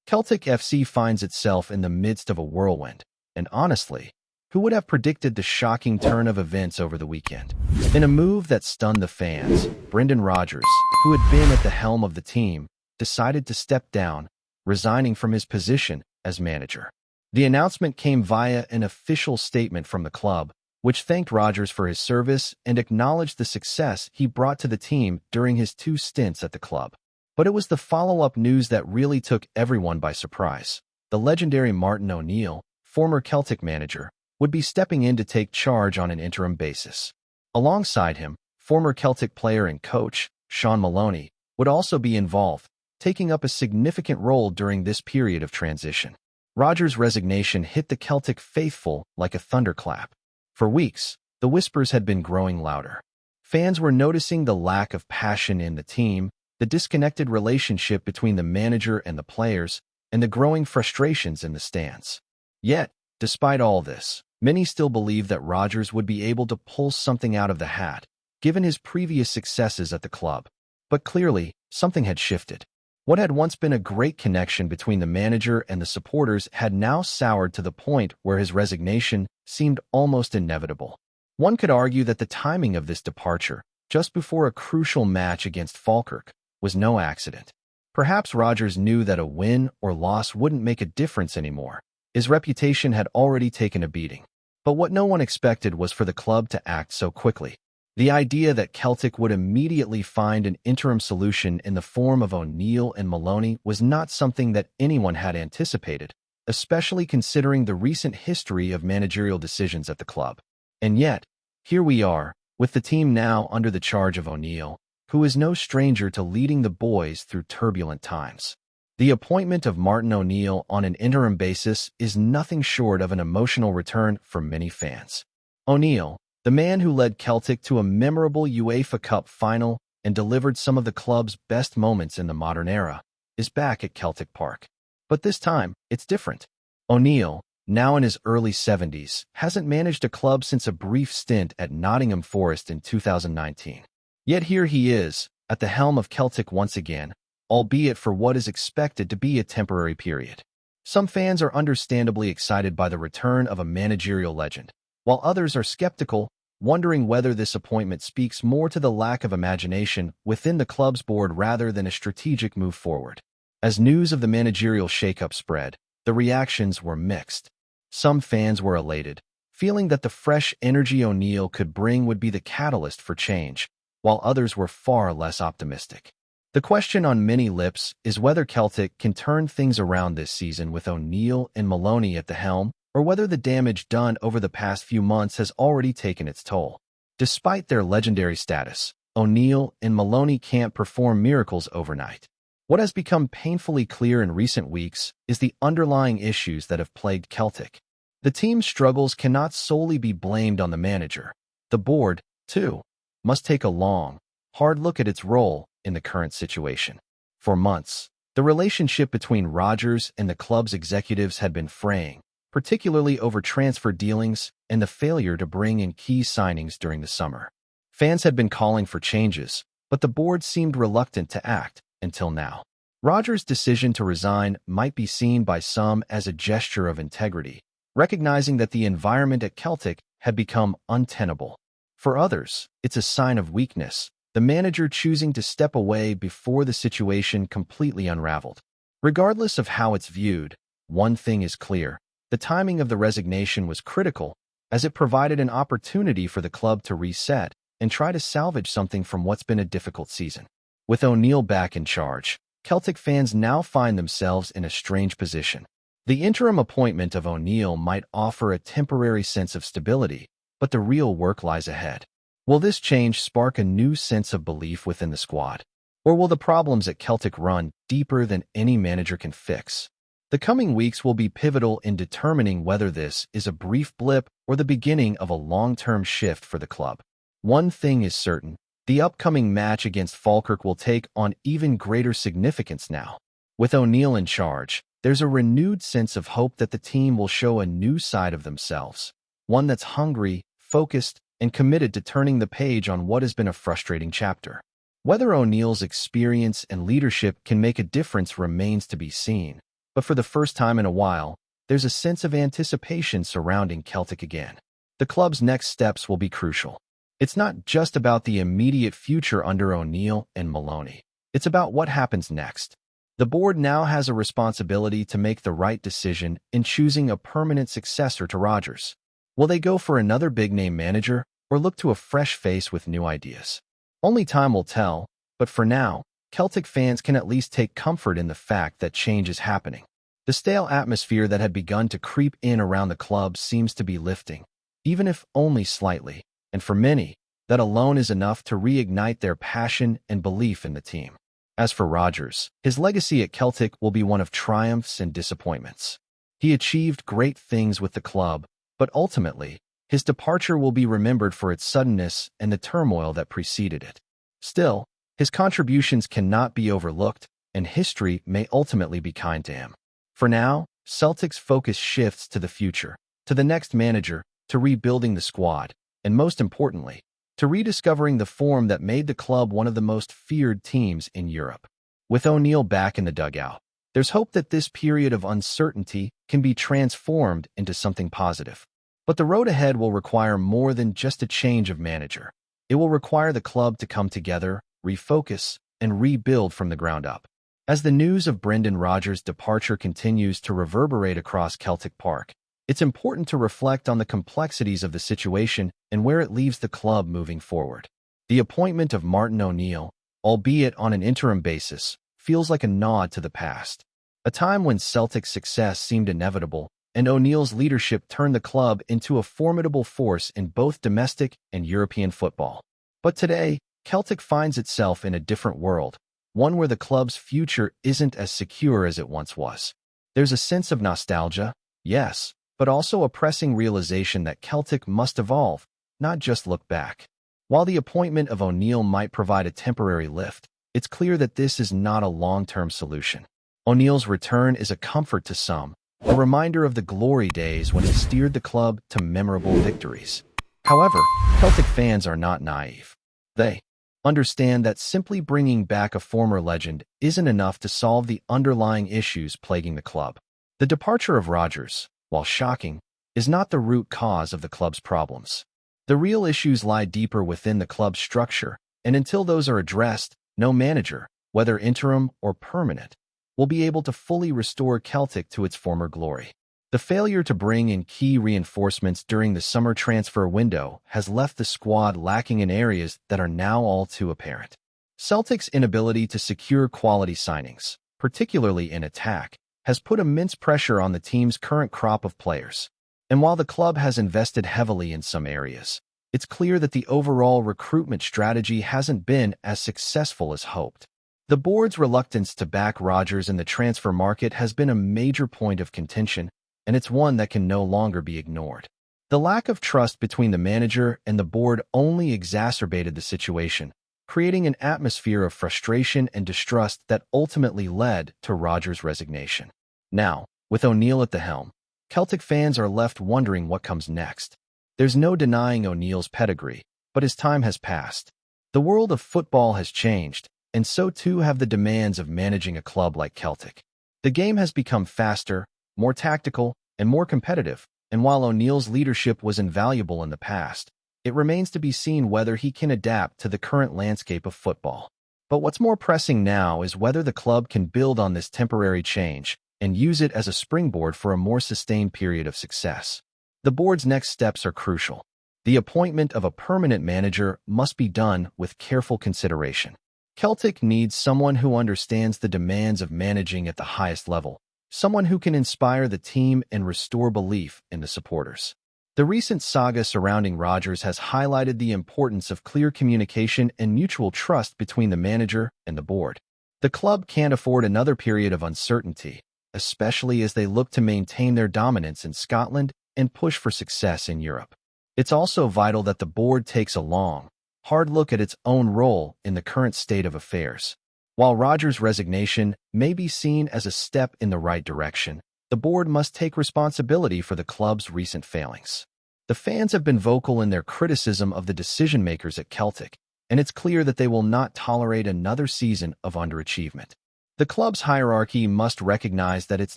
Celtic FC finds itself in the midst of a whirlwind, and honestly, who would have predicted the shocking turn of events over the weekend? In a move that stunned the fans, Brendan Rodgers, who had been at the helm of the team, decided to step down, resigning from his position as manager. The announcement came via an official statement from the club, which thanked Rodgers for his service and acknowledged the success he brought to the team during his 2 stints at the club. But it was the follow-up news that really took everyone by surprise. The legendary Martin O'Neill, former Celtic manager, would be stepping in to take charge on an interim basis. Alongside him, former Celtic player and coach, Sean Maloney, would also be involved, taking up a significant role during this period of transition. Rodgers' resignation hit the Celtic faithful like a thunderclap. For weeks, the whispers had been growing louder. Fans were noticing the lack of passion in the team, the disconnected relationship between the manager and the players, and the growing frustrations in the stands. Yet, despite all this, many still believed that Rodgers would be able to pull something out of the hat, given his previous successes at the club. But clearly, something had shifted. What had once been a great connection between the manager and the supporters had now soured to the point where his resignation seemed almost inevitable. One could argue that the timing of this departure, just before a crucial match against Falkirk, was no accident. Perhaps Rodgers knew that a win or loss wouldn't make a difference anymore. His reputation had already taken a beating. But what no one expected was for the club to act so quickly. The idea that Celtic would immediately find an interim solution in the form of O'Neill and Maloney was not something that anyone had anticipated, especially considering the recent history of managerial decisions at the club. And yet, here we are, with the team now under the charge of O'Neill, who is no stranger to leading the boys through turbulent times. The appointment of Martin O'Neill on an interim basis is nothing short of an emotional return for many fans. O'Neill, the man who led Celtic to a memorable UEFA Cup final and delivered some of the club's best moments in the modern era, is back at Celtic Park. But this time, it's different. O'Neill, now in his early 70s, hasn't managed a club since a brief stint at Nottingham Forest in 2019. Yet here he is, at the helm of Celtic once again, albeit for what is expected to be a temporary period. Some fans are understandably excited by the return of a managerial legend, while others are skeptical, wondering whether this appointment speaks more to the lack of imagination within the club's board rather than a strategic move forward. As news of the managerial shakeup spread, the reactions were mixed. Some fans were elated, feeling that the fresh energy O'Neill could bring would be the catalyst for change, while others were far less optimistic. The question on many lips is whether Celtic can turn things around this season with O'Neill and Maloney at the helm, or whether the damage done over the past few months has already taken its toll. Despite their legendary status, O'Neill and Maloney can't perform miracles overnight. What has become painfully clear in recent weeks is the underlying issues that have plagued Celtic. The team's struggles cannot solely be blamed on the manager. The board, too, must take a long, hard look at its role in the current situation. For months, the relationship between Rodgers and the club's executives had been fraying, particularly over transfer dealings and the failure to bring in key signings during the summer. Fans had been calling for changes, but the board seemed reluctant to act until now. Rodgers' decision to resign might be seen by some as a gesture of integrity, recognizing that the environment at Celtic had become untenable. For others, it's a sign of weakness, the manager choosing to step away before the situation completely unraveled. Regardless of how it's viewed, one thing is clear. The timing of the resignation was critical, as it provided an opportunity for the club to reset and try to salvage something from what's been a difficult season. With O'Neill back in charge, Celtic fans now find themselves in a strange position. The interim appointment of O'Neill might offer a temporary sense of stability, but the real work lies ahead. Will this change spark a new sense of belief within the squad? Or will the problems at Celtic run deeper than any manager can fix? The coming weeks will be pivotal in determining whether this is a brief blip or the beginning of a long-term shift for the club. One thing is certain, the upcoming match against Falkirk will take on even greater significance now. With O'Neill in charge, there's a renewed sense of hope that the team will show a new side of themselves, one that's hungry, focused, and committed to turning the page on what has been a frustrating chapter. Whether O'Neill's experience and leadership can make a difference remains to be seen. But for the first time in a while, there's a sense of anticipation surrounding Celtic again. The club's next steps will be crucial. It's not just about the immediate future under O'Neill and Maloney. It's about what happens next. The board now has a responsibility to make the right decision in choosing a permanent successor to Rodgers. Will they go for another big-name manager or look to a fresh face with new ideas? Only time will tell, but for now, Celtic fans can at least take comfort in the fact that change is happening. The stale atmosphere that had begun to creep in around the club seems to be lifting, even if only slightly, and for many, that alone is enough to reignite their passion and belief in the team. As for Rodgers, his legacy at Celtic will be one of triumphs and disappointments. He achieved great things with the club, but ultimately, his departure will be remembered for its suddenness and the turmoil that preceded it. Still, his contributions cannot be overlooked, and history may ultimately be kind to him. For now, Celtic's focus shifts to the future, to the next manager, to rebuilding the squad, and most importantly, to rediscovering the form that made the club one of the most feared teams in Europe. With O'Neill back in the dugout, there's hope that this period of uncertainty can be transformed into something positive. But the road ahead will require more than just a change of manager. It will require the club to come together, refocus, and rebuild from the ground up. As the news of Brendan Rodgers' departure continues to reverberate across Celtic Park, it's important to reflect on the complexities of the situation and where it leaves the club moving forward. The appointment of Martin O'Neill, albeit on an interim basis, feels like a nod to the past. A time when Celtic's success seemed inevitable, and O'Neill's leadership turned the club into a formidable force in both domestic and European football. But today, Celtic finds itself in a different world, one where the club's future isn't as secure as it once was. There's a sense of nostalgia, yes, but also a pressing realization that Celtic must evolve, not just look back. While the appointment of O'Neill might provide a temporary lift, it's clear that this is not a long-term solution. O'Neill's return is a comfort to some, a reminder of the glory days when he steered the club to memorable victories. However, Celtic fans are not naive. They understand that simply bringing back a former legend isn't enough to solve the underlying issues plaguing the club. The departure of Rodgers, while shocking, is not the root cause of the club's problems. The real issues lie deeper within the club's structure, and until those are addressed, no manager, whether interim or permanent, will be able to fully restore Celtic to its former glory. The failure to bring in key reinforcements during the summer transfer window has left the squad lacking in areas that are now all too apparent. Celtic's inability to secure quality signings, particularly in attack, has put immense pressure on the team's current crop of players. And while the club has invested heavily in some areas, it's clear that the overall recruitment strategy hasn't been as successful as hoped. The board's reluctance to back Rodgers in the transfer market has been a major point of contention, and it's one that can no longer be ignored. The lack of trust between the manager and the board only exacerbated the situation, creating an atmosphere of frustration and distrust that ultimately led to Rodgers' resignation. Now, with O'Neill at the helm, Celtic fans are left wondering what comes next. There's no denying O'Neill's pedigree, but his time has passed. The world of football has changed, and so too have the demands of managing a club like Celtic. The game has become faster, more tactical, and more competitive, and while O'Neill's leadership was invaluable in the past, it remains to be seen whether he can adapt to the current landscape of football. But what's more pressing now is whether the club can build on this temporary change and use it as a springboard for a more sustained period of success. The board's next steps are crucial. The appointment of a permanent manager must be done with careful consideration. Celtic needs someone who understands the demands of managing at the highest level, someone who can inspire the team and restore belief in the supporters. The recent saga surrounding Rodgers has highlighted the importance of clear communication and mutual trust between the manager and the board. The club can't afford another period of uncertainty, especially as they look to maintain their dominance in Scotland and push for success in Europe. It's also vital that the board takes a long, hard look at its own role in the current state of affairs. While Rodgers' resignation may be seen as a step in the right direction, the board must take responsibility for the club's recent failings. The fans have been vocal in their criticism of the decision-makers at Celtic, and it's clear that they will not tolerate another season of underachievement. The club's hierarchy must recognize that it's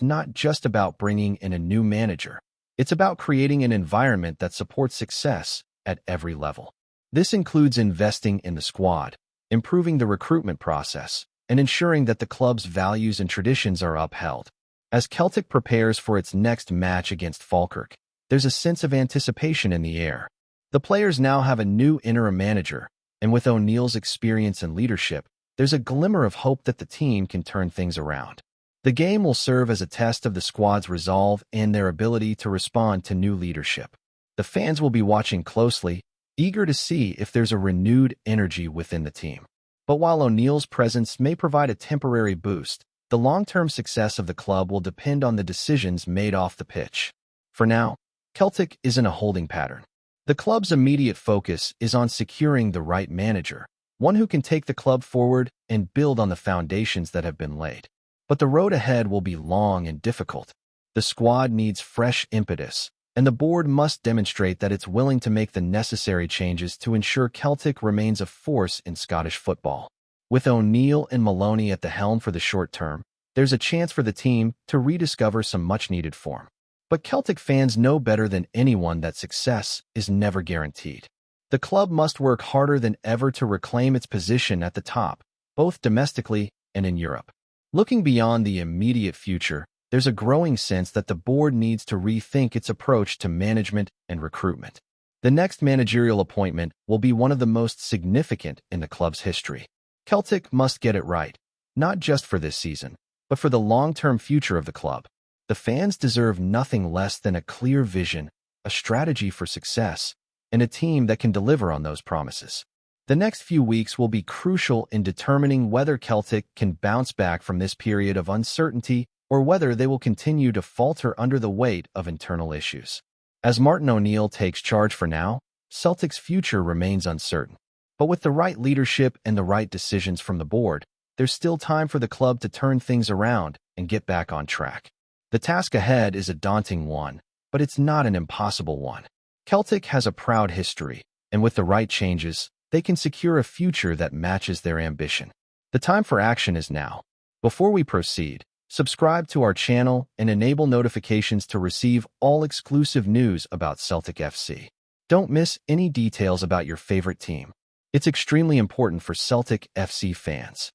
not just about bringing in a new manager. It's about creating an environment that supports success at every level. This includes investing in the squad, improving the recruitment process, and ensuring that the club's values and traditions are upheld. As Celtic prepares for its next match against Falkirk, there's a sense of anticipation in the air. The players now have a new interim manager, and with O'Neill's experience and leadership, there's a glimmer of hope that the team can turn things around. The game will serve as a test of the squad's resolve and their ability to respond to new leadership. The fans will be watching closely, eager to see if there's a renewed energy within the team. But while O'Neill's presence may provide a temporary boost, the long-term success of the club will depend on the decisions made off the pitch. For now, Celtic is in a holding pattern. The club's immediate focus is on securing the right manager, one who can take the club forward and build on the foundations that have been laid. But the road ahead will be long and difficult. The squad needs fresh impetus, and the board must demonstrate that it's willing to make the necessary changes to ensure Celtic remains a force in Scottish football. With O'Neill and Maloney at the helm for the short term, there's a chance for the team to rediscover some much-needed form. But Celtic fans know better than anyone that success is never guaranteed. The club must work harder than ever to reclaim its position at the top, both domestically and in Europe. Looking beyond the immediate future, there's a growing sense that the board needs to rethink its approach to management and recruitment. The next managerial appointment will be one of the most significant in the club's history. Celtic must get it right, not just for this season, but for the long-term future of the club. The fans deserve nothing less than a clear vision, a strategy for success, and a team that can deliver on those promises. The next few weeks will be crucial in determining whether Celtic can bounce back from this period of uncertainty or whether they will continue to falter under the weight of internal issues. As Martin O'Neill takes charge for now, Celtic's future remains uncertain. But with the right leadership and the right decisions from the board, there's still time for the club to turn things around and get back on track. The task ahead is a daunting one, but it's not an impossible one. Celtic has a proud history, and with the right changes, they can secure a future that matches their ambition. The time for action is now. Before we proceed, subscribe to our channel and enable notifications to receive all exclusive news about Celtic FC. Don't miss any details about your favorite team. It's extremely important for Celtic FC fans.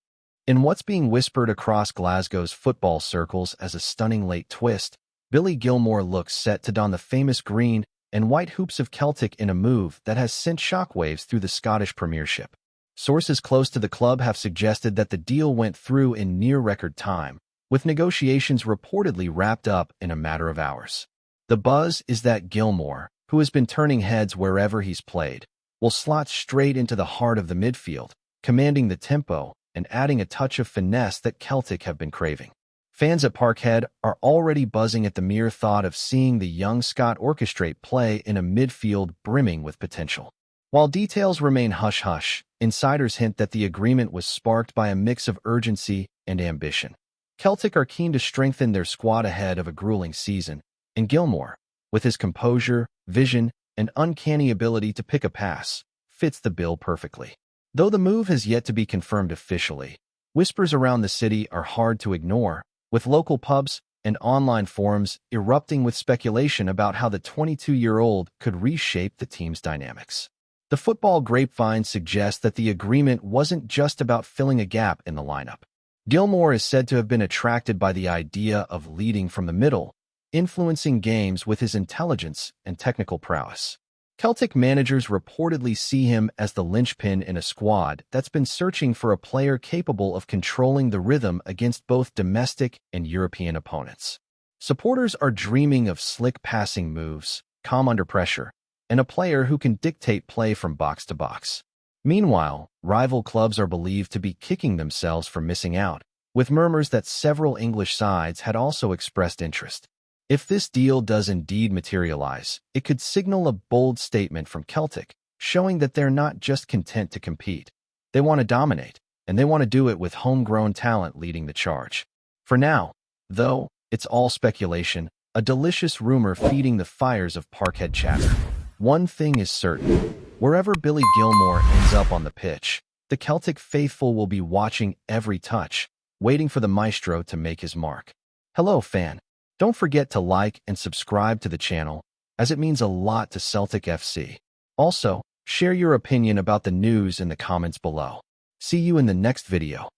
In what's being whispered across Glasgow's football circles as a stunning late twist, Billy Gilmore looks set to don the famous green and white hoops of Celtic in a move that has sent shockwaves through the Scottish Premiership. Sources close to the club have suggested that the deal went through in near-record time, with negotiations reportedly wrapped up in a matter of hours. The buzz is that Gilmore, who has been turning heads wherever he's played, will slot straight into the heart of the midfield, commanding the tempo and adding a touch of finesse that Celtic have been craving. Fans at Parkhead are already buzzing at the mere thought of seeing the young Scot orchestrate play in a midfield brimming with potential. While details remain hush-hush, insiders hint that the agreement was sparked by a mix of urgency and ambition. Celtic are keen to strengthen their squad ahead of a grueling season, and Gilmore, with his composure, vision, and uncanny ability to pick a pass, fits the bill perfectly. Though the move has yet to be confirmed officially, whispers around the city are hard to ignore, with local pubs and online forums erupting with speculation about how the 22-year-old could reshape the team's dynamics. The football grapevine suggests that the agreement wasn't just about filling a gap in the lineup. Gilmore is said to have been attracted by the idea of leading from the middle, influencing games with his intelligence and technical prowess. Celtic managers reportedly see him as the linchpin in a squad that's been searching for a player capable of controlling the rhythm against both domestic and European opponents. Supporters are dreaming of slick passing moves, calm under pressure, and a player who can dictate play from box to box. Meanwhile, rival clubs are believed to be kicking themselves for missing out, with murmurs that several English sides had also expressed interest. If this deal does indeed materialize, it could signal a bold statement from Celtic, showing that they're not just content to compete. They want to dominate, and they want to do it with homegrown talent leading the charge. For now, though, it's all speculation, a delicious rumor feeding the fires of Parkhead chatter. One thing is certain. Wherever Billy Gilmore ends up on the pitch, the Celtic faithful will be watching every touch, waiting for the maestro to make his mark. Hello, fan. Don't forget to like and subscribe to the channel, as it means a lot to Celtic FC. Also, share your opinion about the news in the comments below. See you in the next video.